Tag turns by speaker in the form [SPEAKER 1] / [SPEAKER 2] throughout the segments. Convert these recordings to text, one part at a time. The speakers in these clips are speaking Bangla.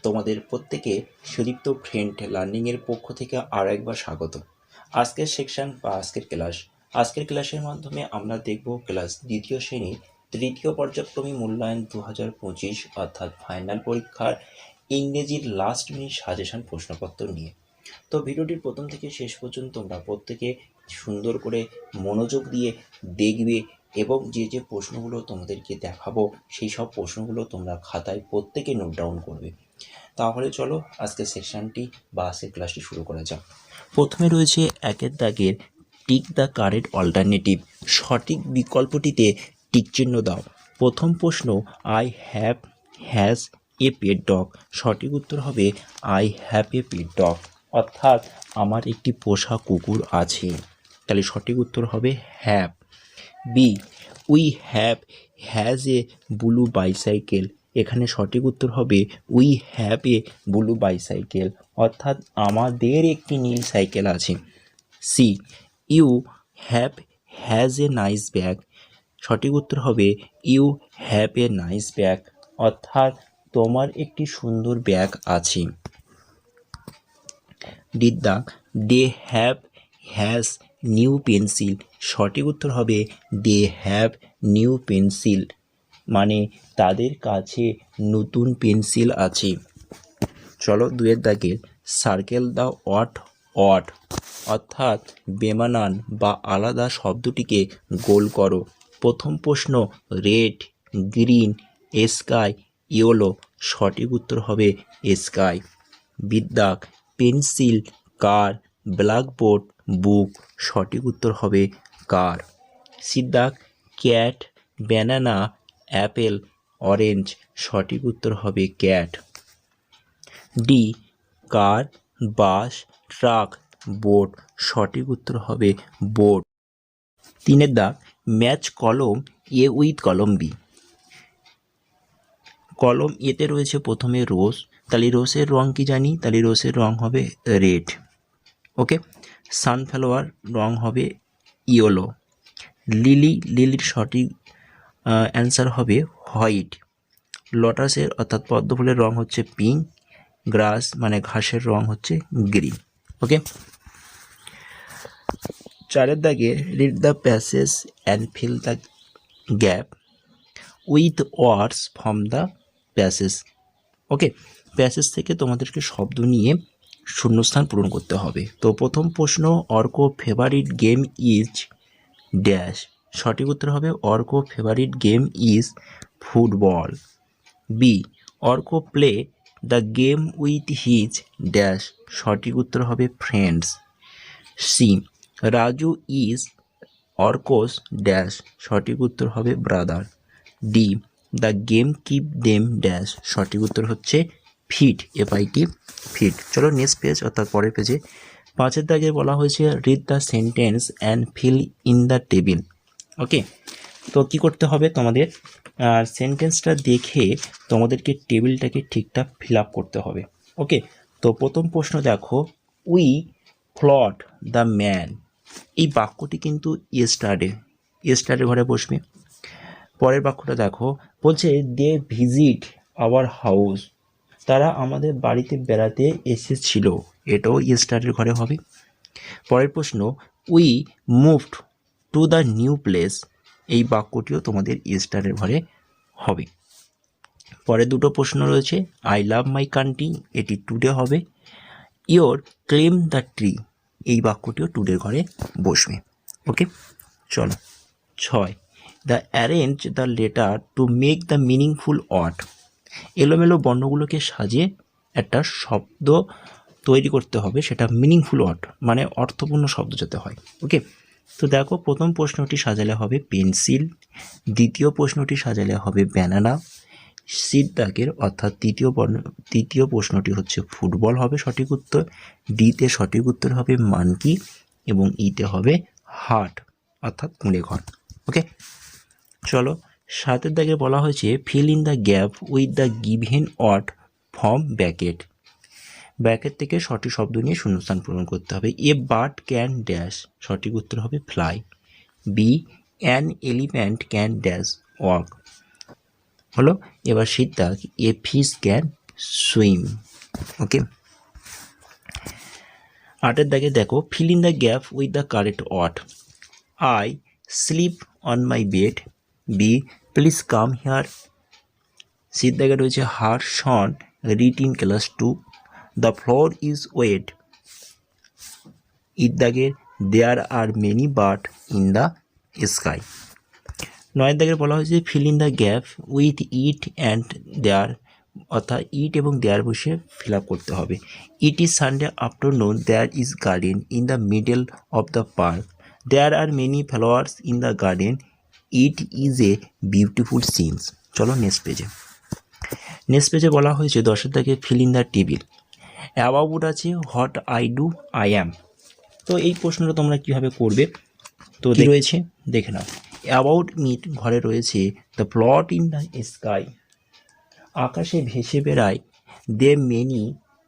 [SPEAKER 1] তোমাদের প্রত্যেকে সুদীপ্ত ফ্রেন্ড লার্নিংয়ের পক্ষ থেকে আরও একবার স্বাগত। আজকের সেকশন বা আজকের ক্লাসের মাধ্যমে আমরা দেখব ক্লাস দ্বিতীয় শ্রেণীর তৃতীয় পর্যায়ক্রমী মূল্যায়ন 2025 অর্থাৎ ফাইনাল পরীক্ষার ইংরেজির লাস্ট মিনিট সাজেশন প্রশ্নপত্র নিয়ে। তো ভিডিওটির প্রথম থেকে শেষ পর্যন্ত তোমরা প্রত্যেকে সুন্দর করে মনোযোগ দিয়ে দেখবে এবং যে যে প্রশ্নগুলো তোমাদেরকে দেখাবো সেই সব প্রশ্নগুলো তোমরা খাতায় প্রত্যেকে নোট ডাউন করবে। তাহলে চলো আজকের সেকশনটি বা আজকের ক্লাসটি শুরু করা যাক। প্রথমে রয়েছে একের দাগের টিক দ্য কারেক্ট অল্টারনেটিভ, সঠিক বিকল্পটিতে টিক চিহ্ন দাও। প্রথম প্রশ্ন, I has a pet dog. সঠিক উত্তর হবে I have a pet dog, অর্থাৎ আমার একটি পোষা কুকুর আছে। তাহলে সঠিক উত্তর হবে have. B, we has a blue bicycle. এখানে সঠিক উত্তর হবে we have a blue bicycle, অর্থাৎ আমাদের একটি নীল সাইকেল আছে। C, you has a nice bag. সঠিক উত্তর হবে you have a nice bag, অর্থাৎ তোমার একটি সুন্দর ব্যাগ আছে। They has new pencil. সঠিক উত্তর হবে দে হ্যাভ নিউ পেন্সিল, মানে তাদের কাছে নতুন পেন্সিল আছে। চলো দুয়ের দাগের সার্কেল দ্য অড, অর্থাৎ বেমানান বা আলাদা শব্দটিকে গোল করো। প্রথম প্রশ্ন, রেড, গ্রিন, স্কাই, ইয়েলো। সঠিক উত্তর হবে স্কাই। বিদ্যাক, পেন্সিল, কার, ব্ল্যাকবোর্ড, বুক। সঠিক উত্তর হবে কার। সিদ্ধাক, ক্যাট, ব্যানানা, অ্যাপেল, অরেঞ্জ। সঠিক উত্তর হবে ক্যাট। ডি, কার, বাস, ট্রাক, বোট। সঠিক উত্তর হবে বোট। তিনের দাগ, ম্যাচ কলম এ উইথ কলম বি। কলম এতে রয়েছে প্রথমে রোজ, তাহলে রোজের রং কি জানি, তাহলে রোজের রং হবে রেড। ওকে, সানফ্লাওয়ার রং হবে ইয়েলো। লিলির সঠিক অ্যান্সার হবে হোয়াইট। লোটাসের অর্থাৎ পদ্মফুলের রং হচ্ছে পিঙ্ক। গ্রাস মানে ঘাসের রং হচ্ছে গ্রিন। ওকে, চারের দাগে read the passage and fill the gap with words from the passage. Okay, passage থেকে তোমাদেরকে শব্দ নিয়ে শূন্যস্থান পূরণ করতে হবে। তো প্রথম প্রশ্ন, Arko favourite game is dash. সঠিক উত্তর হবে Arko favourite game is football. B, Arko play the game with his dash. সঠিক উত্তর হবে friends. C, Raju is Arko's dash. সঠিক উত্তর হবে brother. D, the game keep them dash. সঠিক উত্তর হচ্ছে ফিট, FIT ফিট। চলো নেক্সট পেজ অর্থাৎ পরের পেজে পাঁচের দাগে বলা হয়েছে read the sentence and fill in the table. Okay, তো কি করতে হবে তোমাদের, সেন্টেন্সটা দেখে তোমাদেরকে টেবিলটাকে ঠিকঠাক ফিল আপ করতে হবে। ওকে, তো প্রথম প্রশ্ন দেখো, উই ফ্লট দ্য ম্যান। এই বাক্যটি কিন্তু ইয়েস্টারডে ঘরে বসবে। পরের বাক্যটা দেখো, বলছে দে ভিজিট আওয়ার হাউস। তারা আমাদের বাড়িতে বেড়াতে এসেছিল, এটাও ইয়েস্টারডের ঘরে হবে। পরের প্রশ্ন, we moved to the new place. এই বাক্যটিও তোমাদের ইয়েস্টারডের ঘরে হবে। পরে দুটো প্রশ্ন রয়েছে, আই লাভ মাই কান্ট্রি, এটি টুডে হবে। ইয়োর ক্লেম দ্য ট্রি, এই বাক্যটিও টুডের ঘরে বসবে। ওকে, চলো 6, the arrange the letter to make the meaningful word. এলোমেলো বর্ণগুলোকে সাজিয়ে একটা শব্দ তৈরি করতে হবে, সেটা মিনিংফুল ওয়ার্ড মানে অর্থপূর্ণ শব্দ যাতে হয়। ওকে, তো দেখো প্রথম প্রশ্নটি সাজালে হবে পেন্সিল, দ্বিতীয় প্রশ্নটি সাজালে হবে ব্যানানা, সিদ্ধাকের অর্থাৎ তৃতীয় প্রশ্নটি হচ্ছে ফুটবল হবে সঠিক উত্তর। ডিতে সঠিক উত্তর হবে মানকি এবং ইতে হবে হার্ট অর্থাৎ কুঁড়ে ঘর। ওকে, চলো 7 দাগে বলা হয়েছে fill in the gap with the given word from bracket থেকে সঠিক শব্দ নিয়ে শূন্যস্থান পূরণ করতে হবে। এ বার্ড ক্যান ড্যাশ, সঠিক উত্তর হবে fly. B, an elephant can dash walk হলো। এবার সিদ্ধাক, a fish can swim. Okay, 8 দাগে দেখো, fill in the gap with the correct word. I sleep on my bed. B please come here. সির দাগে রয়েছে her son read in class 2। The floor is wet. ইর দাগে there are many bird in the sky. 9 দাগের বলা হয়েছে fill in the gap with it and there, অর্থাৎ ইট এবং দেয়ার বসে ফিল আপ করতে হবে। It is Sunday afternoon, there is garden in the middle of the park, there are many flowers in the garden, it is a beautiful scenes. চলো নেক্সট পেজে। নেক্সট পেজে বলা হয়েছে 10 দাগে fill in the table. About আছে what I do I am. তো এই প্রশ্নটা তোমরা কীভাবে করবে, তো রয়েছে দেখে নাও। অ্যাবাউট মিট ঘরে রয়েছে the plot in the sky, আকাশে ভেসে বেড়ায়। দে মেনি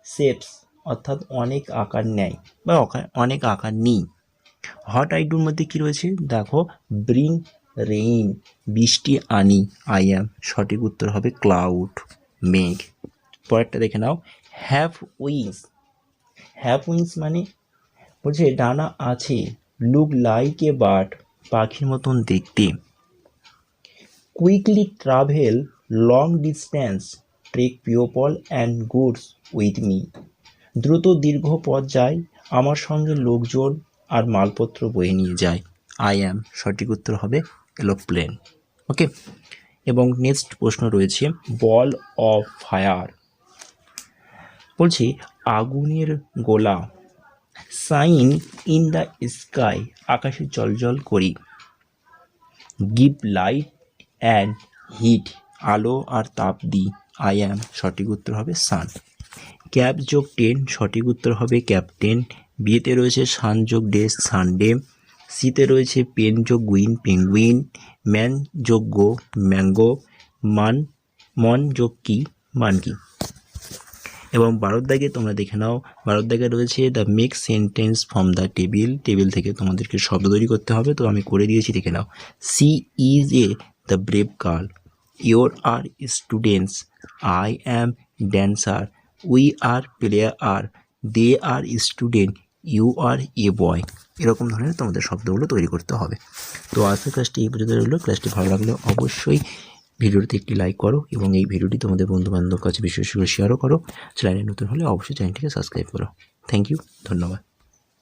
[SPEAKER 1] শেপস, অর্থাৎ অনেক আকার নেয় বা অনেক আকার নিই। হট আই ডুর মধ্যে কী রয়েছে দেখো, ব্রিং রেইন, বৃষ্টি আনি। আই অ্যাম, সঠিক উত্তর হবে ক্লাউড, মেঘ। পরেরটা দেখে নাও, হ্যাভ উইংস। হ্যাভ উইংস মানে বলছে ডানা আছে। লুক লাইক এ বার্ড, পাখির মতন দেখতে। Quickly travel long distance, trek people and goods with me. দ্রুত দীর্ঘ পথ যায়, আমার সঙ্গে লোকজন আর মালপত্র বয়ে নিয়ে যায়। আই অ্যাম, সঠিক উত্তর হবে এরোপ্লেন। ওকে, এবং নেক্সট প্রশ্ন রয়েছে বল অফ ফায়ার। বলছি আগুনের গোলা। সাইন ইন দ্য স্কাই, আকাশে জলজল করি। গিভ লাইট অ্যান্ড হিট, আলো আর তাপ দিই। আই অ্যাম, সঠিক উত্তর হবে সান। ক্যাপ যোগ টেন, সঠিক উত্তর হবে ক্যাপ্টেন। বিয়েতে রয়েছে সান যোগ ডে, সানডে। সিতে রয়েছে পেন যোগ গুইন, পেঙ্গুইন। ম্যান যোগ গো, ম্যাঙ্গো। মন যোগ কি, মানকি। এবং 12 দাগে তোমরা দেখে নাও, 12 দাগে রয়েছে the make sentence from the table. Table থেকে তোমাদেরকে শব্দ তৈরি করতে হবে, তো আমি করে দিয়েছি, দেখে নাও। She is a the brave girl. Your are students. I am dancer. We are player. They are student. You are a boy. এরকম ধরনের তোমাদের শব্দগুলো তৈরি করতে হবে। তো আজকের ক্লাসটি এই পর্যন্ত রইল। ক্লাসটি ভালো লাগলে অবশ্যই ভিডিওটিতে একটি লাইক করো এবং এই ভিডিওটি তোমাদের বন্ধুবান্ধবের কাছে বিশেষ করে শেয়ারও করো। চ্যানেলে নতুন হলে অবশ্যই চ্যানেলটিকে সাবস্ক্রাইব করো। থ্যাংক ইউ, ধন্যবাদ।